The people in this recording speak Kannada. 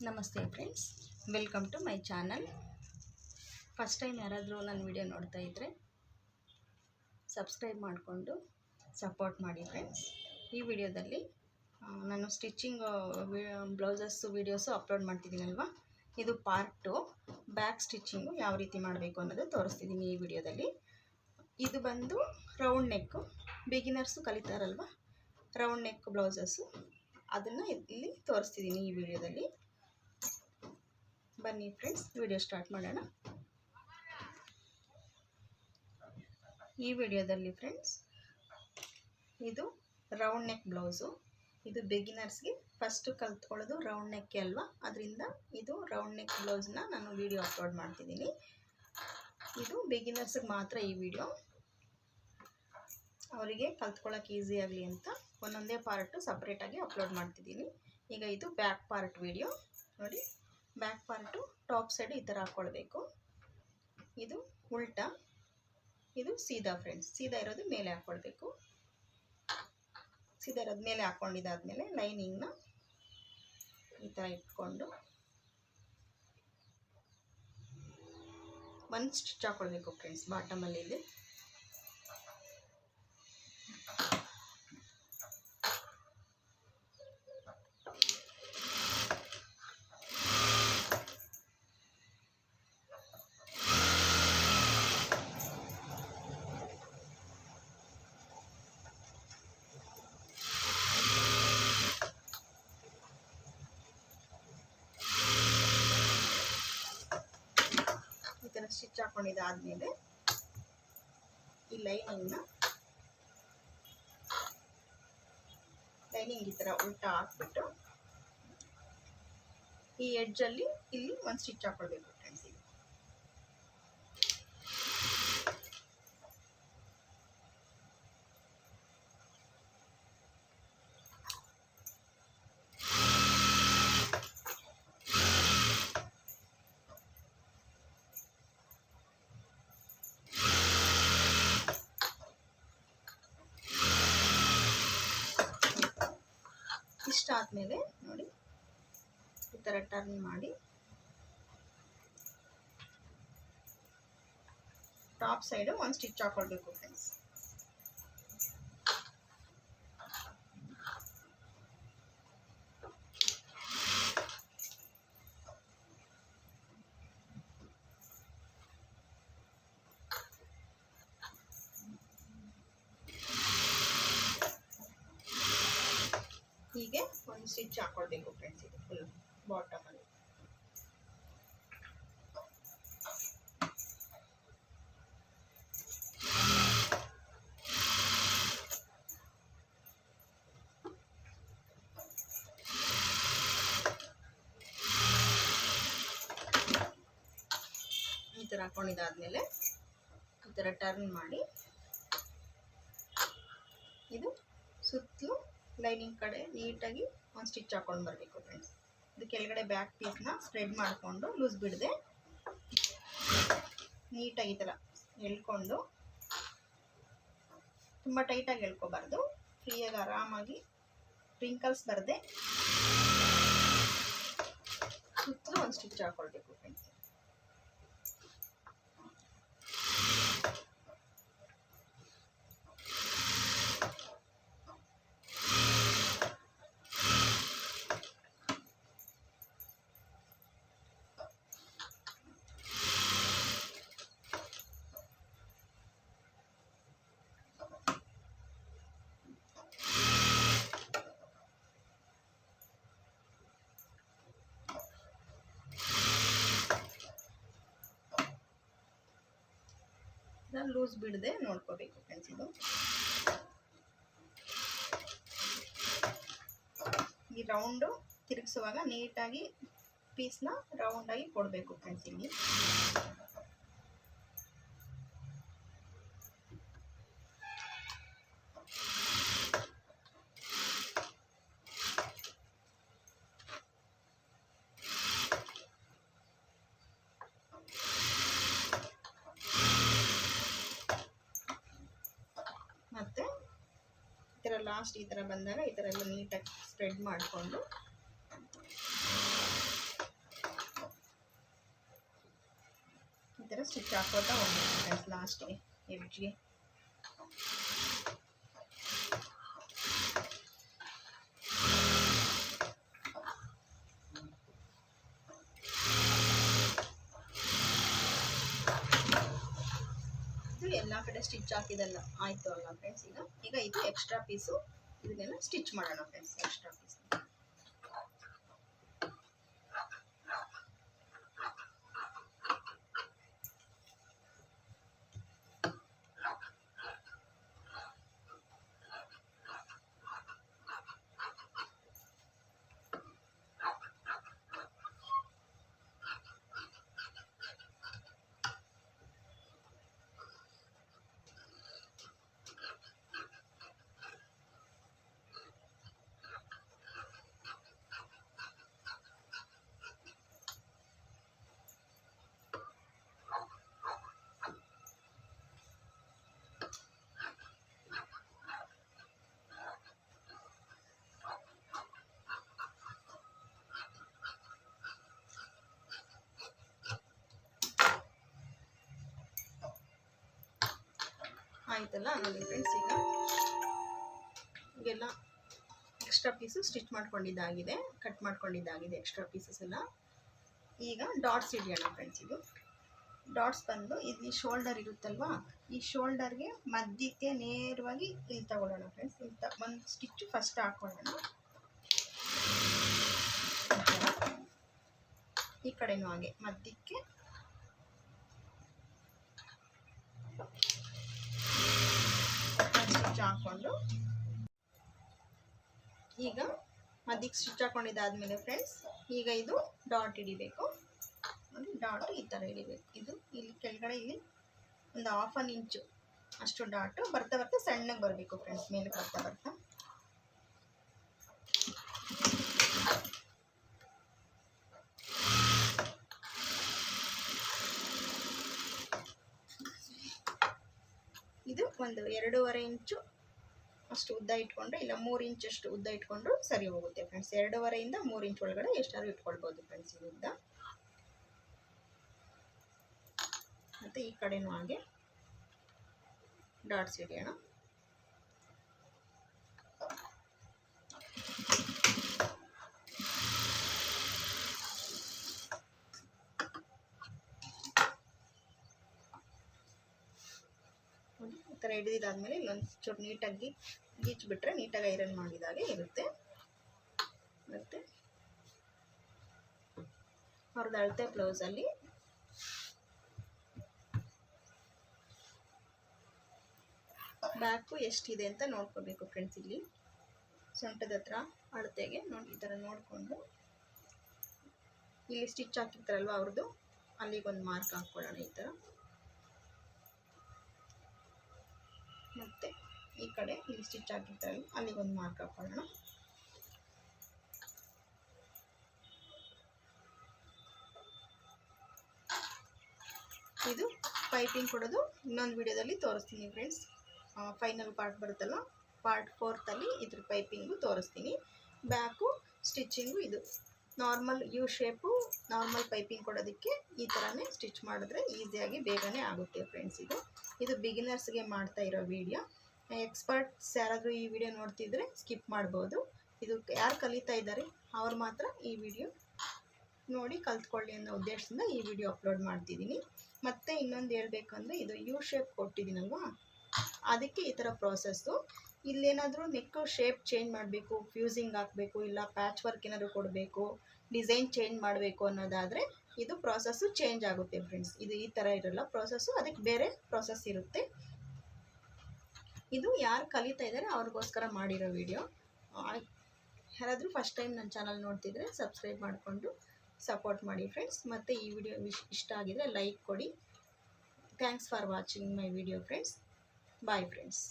ನಮಸ್ತೆ friends, welcome to my channel. First time ಯಾರಾದರೂ ನನ್ನ ವಿಡಿಯೋ ನೋಡ್ತಾ ಇದ್ದರೆ ಸಬ್ಸ್ಕ್ರೈಬ್ ಮಾಡಿಕೊಂಡು ಸಪೋರ್ಟ್ ಮಾಡಿ ಫ್ರೆಂಡ್ಸ್. ಈ ವಿಡಿಯೋದಲ್ಲಿ ನಾನು ಸ್ಟಿಚಿಂಗ್ ಬ್ಲೌಸಸ್ಸು ವೀಡಿಯೋಸು ಅಪ್ಲೋಡ್ ಮಾಡ್ತಿದ್ದೀನಲ್ವ, ಇದು ಪಾರ್ಟ್ 2. ಬ್ಯಾಕ್ ಸ್ಟಿಚಿಂಗು ಯಾವ ರೀತಿ ಮಾಡಬೇಕು ಅನ್ನೋದು ತೋರಿಸ್ತಿದ್ದೀನಿ ಈ ವಿಡಿಯೋದಲ್ಲಿ. ಇದು ಬಂದು ರೌಂಡ್ ನೆಕ್ಕು, ಬಿಗಿನರ್ಸು ಕಲಿತಾರಲ್ವ ರೌಂಡ್ ನೆಕ್ ಬ್ಲೌಸಸ್ಸು, ಅದನ್ನು ಇಲ್ಲಿ ತೋರಿಸ್ತಿದ್ದೀನಿ ಈ ವಿಡಿಯೋದಲ್ಲಿ. ಬನ್ನಿ ಫ್ರೆಂಡ್ಸ್, ವಿಡಿಯೋ ಸ್ಟಾರ್ಟ್ ಮಾಡೋಣ. ಈ ವಿಡಿಯೋದಲ್ಲಿ ಫ್ರೆಂಡ್ಸ್ ಇದು ರೌಂಡ್ ನೆಕ್ ಬ್ಲೌಸು. ಇದು ಬಿಗಿನರ್ಸ್ಗೆ ಫಸ್ಟ್ ಕಲ್ತ್ಕೊಳ್ಳೋದು ರೌಂಡ್ ನೆಕ್ಕೆ ಅಲ್ವಾ, ಅದರಿಂದ ಇದು ರೌಂಡ್ ನೆಕ್ ಬ್ಲೌಸ್ನ ನಾನು ವಿಡಿಯೋ ಅಪ್ಲೋಡ್ ಮಾಡ್ತಿದ್ದೀನಿ. ಇದು ಬಿಗಿನರ್ಸ್ಗೆ ಮಾತ್ರ ಈ ವಿಡಿಯೋ, ಅವರಿಗೆ ಕಲ್ತ್ಕೊಳ್ಳೋಕೆ ಈಸಿ ಆಗಲಿ ಅಂತ ಒಂದೊಂದೇ ಪಾರ್ಟು ಸಪ್ರೇಟಾಗಿ ಅಪ್ಲೋಡ್ ಮಾಡ್ತಿದ್ದೀನಿ. ಈಗ ಇದು ಬ್ಯಾಕ್ ಪಾರ್ಟ್ ವಿಡಿಯೋ ನೋಡಿ. ಬ್ಯಾಕ್ ಪಾರ್ಟು ಟಾಪ್ ಸೈಡು ಈ ಥರ ಹಾಕ್ಕೊಳ್ಬೇಕು. ಇದು ಉಲ್ಟಾ, ಇದು ಸೀದಾ ಫ್ರೆಂಡ್ಸ್. ಸೀದಾ ಇರೋದು ಮೇಲೆ ಹಾಕ್ಕೊಳ್ಬೇಕು. ಸೀದಾ ಇರೋದು ಮೇಲೆ ಹಾಕ್ಕೊಂಡಿದ್ದಾದಮೇಲೆ ಲೈನಿಂಗ್ನ ಈ ಥರ ಇಟ್ಕೊಂಡು ಒಂದು ಸ್ಟಿಚ್ ಹಾಕ್ಕೊಳ್ಬೇಕು ಫ್ರೆಂಡ್ಸ್ ಬಾಟಮಲ್ಲಿ. ಇಲ್ಲಿ ಸ್ಟಿಚ್ ಹಾಕೊಂಡಿದ್ದಾದ್ಮೇಲೆ ಈ ಲೈನಿಂಗ್ ಈ ಥರ ಉಲ್ಟಾ ಹಾಕ್ಬಿಟ್ಟು ಈ ಎಡ್ಜಲ್ಲಿ ಇಲ್ಲಿ ಒಂದು ಸ್ಟಿಚ್ ಹಾಕೊಳ್ಬೇಕು ಫ್ರೆಂಡ್ಸ್. ಇಲ್ಲಿ ಇಷ್ಟ ಆದಮೇಲೆ ನೋಡಿ ಈ ಥರ ಟರ್ನ್ ಮಾಡಿ ಟಾಪ್ ಸೈಡು ಒಂದು ಸ್ಟಿಚ್ ಹಾಕೊಳ್ಬೇಕು ಫ್ರೆಂಡ್ಸ್. ಹೀಗೆ ಒಂದು ಸ್ಟಿಚ್ ಹಾಕೊಳ್ಬೇಕು ಫ್ರೆಂಡ್ಸ್. ಇದು ಫುಲ್ ಬಾಟಮಲ್ಲಿ. ಈ ಥರ ಹಾಕೊಂಡಿದ್ದಾದ್ಮೇಲೆ ಈ ಥರ ಟರ್ನ್ ಮಾಡಿ ಇದು ಸುತ್ತಲೂ ಲೈನಿಂಗ್ ಕಡೆ ನೀಟಾಗಿ ಒಂದು ಸ್ಟಿಚ್ ಹಾಕೊಂಡು ಬರಬೇಕು ಫ್ರೆಂಡ್ಸ್. ಇದು ಕೆಳಗಡೆ ಬ್ಯಾಕ್ ಪೀಸ್ನ ಸ್ಪ್ರೆಡ್ ಮಾಡಿಕೊಂಡು ಲೂಸ್ ಬಿಡದೆ ನೀಟಾಗಿ ಈ ಥರ ಎಳ್ಕೊಂಡು, ತುಂಬ ಟೈಟಾಗಿ ಎಳ್ಕೊಬಾರ್ದು, ಫ್ರೀಯಾಗಿ ಆರಾಮಾಗಿ ರಿಂಕಲ್ಸ್ ಬರದೆ ಸುತ್ತಲೂ ಒಂದು ಸ್ಟಿಚ್ ಹಾಕೊಳ್ಬೇಕು ಫ್ರೆಂಡ್ಸ್. ಲೂಸ್ ಬಿಡದೆ ನೋಡ್ಕೋಬೇಕು ಫ್ರೆಂಡ್ಸ್. ಇದು ಈ ರೌಂಡು ತಿರುಗಿಸುವಾಗ ನೀಟಾಗಿ ಪೀಸ್ನ ರೌಂಡಾಗಿ ಕೊಡಬೇಕು ಫ್ರೆಂಡ್ಸ್. ಇಲ್ಲಿ ಮತ್ತು ಈ ಥರ ಲಾಸ್ಟ್ ಈ ಥರ ಬಂದಾಗ ಈ ಥರ ಎಲ್ಲ ನೀಟಾಗಿ ಸ್ಪ್ರೆಡ್ ಮಾಡಿಕೊಂಡು ಈ ಥರ ಸ್ಟಿಚ್ ಹಾಕೋತಾ ಹೋಗ್ಬೇಕು ಫ್ರೆಂಡ್ಸ್ ಲಾಸ್ಟಿಗೆ ಎಡ್ಜ್ಗೆ. ಎಲ್ಲ ಕಡೆ ಸ್ಟಿಚ್ ಹಾಕಿದಲ್ಲ ಆಯಿತು ಅಲ್ಲ ಫ್ರೆಂಡ್ಸ್. ಈಗ ಇದು ಎಕ್ಸ್ಟ್ರಾ ಪೀಸು, ಇದನ್ನೆಲ್ಲ ಸ್ಟಿಚ್ ಮಾಡೋಣ ಫ್ರೆಂಡ್ಸ್. ಎಕ್ಸ್ಟ್ರಾ ಪೀಸ್ ಆಯ್ತಲ್ಲ ನೋಡಿ ಫ್ರೆಂಡ್ಸ್. ಈಗೆಲ್ಲ ಎಕ್ಸ್ಟ್ರಾ ಪೀಸು ಸ್ಟಿಚ್ ಮಾಡ್ಕೊಂಡಿದ್ದಾಗಿದೆ, ಕಟ್ ಮಾಡ್ಕೊಂಡಿದ್ದಾಗಿದೆ ಎಕ್ಸ್ಟ್ರಾ ಪೀಸಸ್ ಎಲ್ಲ. ಈಗ ಡಾಟ್ಸ್ ಹಿಡಿಯೋಣ ಫ್ರೆಂಡ್ಸ್. ಇದು ಡಾಟ್ಸ್ ಬಂದು ಇಲ್ಲಿ ಶೋಲ್ಡರ್ ಇರುತ್ತಲ್ವಾ, ಈ ಶೋಲ್ಡರ್ಗೆ ಮಧ್ಯಕ್ಕೆ ನೇರವಾಗಿ ಇಲ್ಲಿ ತಗೊಳ್ಳೋಣ ಫ್ರೆಂಡ್ಸ್. ಒಂದು ಸ್ಟಿಚ್ ಫಸ್ಟ್ ಹಾಕೊಳ್ಳೋಣ, ಈ ಕಡೆನೂ ಹಾಗೆ ಮಧ್ಯಕ್ಕೆ ಸ್ಟಿಚ್ ಹಾಕ್ಕೊಂಡು, ಈಗ ಮಧ್ಯಕ್ಕೆ ಸ್ಟಿಚ್ ಹಾಕೊಂಡಿದ್ದಾದ್ಮೇಲೆ ಫ್ರೆಂಡ್ಸ್ ಈಗ ಇದು ಡಾಟ್ ಹಿಡಿಬೇಕು. ಡಾಟ್ ಈ ಥರ ಹಿಡಿಬೇಕು. ಇದು ಇಲ್ಲಿ ಕೆಳಗಡೆ ಇಲ್ಲಿ ಒಂದು 1/2 ಇಂಚು ಅಷ್ಟು ಡಾಟು ಬರ್ತಾ ಬರ್ತಾ ಸಣ್ಣಗೆ ಬರಬೇಕು ಫ್ರೆಂಡ್ಸ್, ಮೇಲೆ ಬರ್ತಾ ಬರ್ತಾ. ಇದು ಒಂದು 2.5 ಇಂಚು ಅಷ್ಟು ಉದ್ದ ಇಟ್ಕೊಂಡ್ರೆ, ಇಲ್ಲ 3 ಇಂಚಷ್ಟು ಉದ್ದ ಇಟ್ಕೊಂಡ್ರು ಸರಿ ಹೋಗುತ್ತೆ ಫ್ರೆಂಡ್ಸ್. 2.5 ಇಂದ 3 ಇಂಚ್ ಒಳಗಡೆ ಎಷ್ಟಾದ್ರು ಇಟ್ಕೊಳ್ಬೋದು ಫ್ರೆಂಡ್ಸ್ ಇದು ಉದ್ದ. ಮತ್ತು ಈ ಕಡೆನೂ ಹಾಗೆ ಡಾಟ್ಸ್ ಹಿಡಿಯೋಣ. ಈ ಥರ ಹಿಡಿದಿದ್ದಾದ್ಮೇಲೆ ಇಲ್ಲೊಂದು ಚೂರು ನೀಟಾಗಿ ಗೀಚ್ಬಿಟ್ರೆ ನೀಟಾಗಿ ಐರನ್ ಮಾಡಿದಾಗೆ ಇರುತ್ತೆ. ಮತ್ತು ಅವ್ರದ್ದು ಅಳತೆ ಬ್ಲೌಸಲ್ಲಿ ಬ್ಯಾಕು ಎಷ್ಟಿದೆ ಅಂತ ನೋಡ್ಕೋಬೇಕು ಫ್ರೆಂಡ್ಸ್. ಇಲ್ಲಿ ಸೊಂಟದ ಹತ್ರ ಅಳತೆಗೆ ನೋಡಿ ಈ ಥರ ನೋಡಿಕೊಂಡು ಇಲ್ಲಿ ಸ್ಟಿಚ್ ಹಾಕಿರ್ತಾರಲ್ವ ಅವ್ರದ್ದು, ಅಲ್ಲಿಗೊಂದು ಮಾರ್ಕ್ ಹಾಕ್ಕೊಳ್ಳೋಣ ಈ ಥರ. ಮತ್ತು ಈ ಕಡೆ ಇಲ್ಲಿ ಸ್ಟಿಚ್ ಹಾಕಿರ್ತಾರಲ್ಲ ಅಲ್ಲಿಗೊಂದು ಮಾರ್ಕ್ ಹಾಕ್ಕೊಳ್ಳೋಣ. ಇದು ಪೈಪಿಂಗ್ ಕೊಡೋದು ಇನ್ನೊಂದು ವಿಡಿಯೋದಲ್ಲಿ ತೋರಿಸ್ತೀನಿ ಫ್ರೆಂಡ್ಸ್. ಫೈನಲ್ ಪಾರ್ಟ್ ಬರುತ್ತಲ್ಲ, ಪಾರ್ಟ್ 4ರಲ್ಲಿ ಇದ್ರ ಪೈಪಿಂಗು ತೋರಿಸ್ತೀನಿ. ಬ್ಯಾಕು ಸ್ಟಿಚ್ಚಿಂಗು ಇದು normal U shape normal piping ಕೊಡೋದಕ್ಕೆ ಈ ಥರನೇ ಸ್ಟಿಚ್ ಮಾಡಿದ್ರೆ ಈಸಿಯಾಗಿ ಬೇಗನೆ ಆಗುತ್ತೆ ಫ್ರೆಂಡ್ಸ್. ಇದು ಬಿಗಿನರ್ಸ್ಗೆ ಮಾಡ್ತಾ ಇರೋ ವಿಡಿಯೋ. ಎಕ್ಸ್ಪರ್ಟ್ಸ್ ಯಾರಾದರೂ ಈ ವಿಡಿಯೋ ನೋಡ್ತಿದ್ರೆ ಸ್ಕಿಪ್ ಮಾಡ್ಬೋದು. ಇದು ಯಾರು ಕಲಿತಾ ಇದ್ದಾರೆ ಅವ್ರು ಮಾತ್ರ ಈ ವಿಡಿಯೋ ನೋಡಿ ಕಲ್ತ್ಕೊಳ್ಳಿ ಅನ್ನೋ ಉದ್ದೇಶದಿಂದ ಈ ವಿಡಿಯೋ ಅಪ್ಲೋಡ್ ಮಾಡ್ತಿದ್ದೀನಿ. ಮತ್ತು ಇನ್ನೊಂದು ಹೇಳಬೇಕಂದ್ರೆ ಇದು ಯು ಶೇಪ್ ಕೊಟ್ಟಿದ್ದೀನಲ್ವಾ, ಅದಕ್ಕೆ ಈ ಥರ ಪ್ರೋಸೆಸ್ಸು. ಇಲ್ಲೇನಾದರೂ ನೆಕ್ ಶೇಪ್ ಚೇಂಜ್ ಮಾಡಬೇಕು, ಫ್ಯೂಸಿಂಗ್ ಹಾಕಬೇಕು, ಇಲ್ಲ ಪ್ಯಾಚ್ ವರ್ಕ್ ಏನಾದರೂ ಕೊಡಬೇಕು, ಡಿಸೈನ್ ಚೇಂಜ್ ಮಾಡಬೇಕು ಅನ್ನೋದಾದರೆ ಇದು ಪ್ರೋಸೆಸ್ಸು ಚೇಂಜ್ ಆಗುತ್ತೆ ಫ್ರೆಂಡ್ಸ್. ಇದು ಈ ಥರ ಇರಲ್ಲ ಪ್ರೋಸೆಸ್ಸು, ಅದಕ್ಕೆ ಬೇರೆ ಪ್ರೋಸೆಸ್ ಇರುತ್ತೆ. ಇದು ಯಾರು ಕಲಿತಾ ಇದ್ದಾರೆ ಅವ್ರಿಗೋಸ್ಕರ ಮಾಡಿರೋ ವಿಡಿಯೋ. ಯಾರಾದರೂ ಫಸ್ಟ್ ಟೈಮ್ ನನ್ನ ಚಾನಲ್ ನೋಡ್ತಿದ್ರೆ ಸಬ್ಸ್ಕ್ರೈಬ್ ಮಾಡಿಕೊಂಡು ಸಪೋರ್ಟ್ ಮಾಡಿ ಫ್ರೆಂಡ್ಸ್. ಮತ್ತು ಈ ವಿಡಿಯೋ ಇಷ್ಟ ಆಗಿದರೆ ಲೈಕ್ ಕೊಡಿ. Thanks for watching my video friends. Bye friends.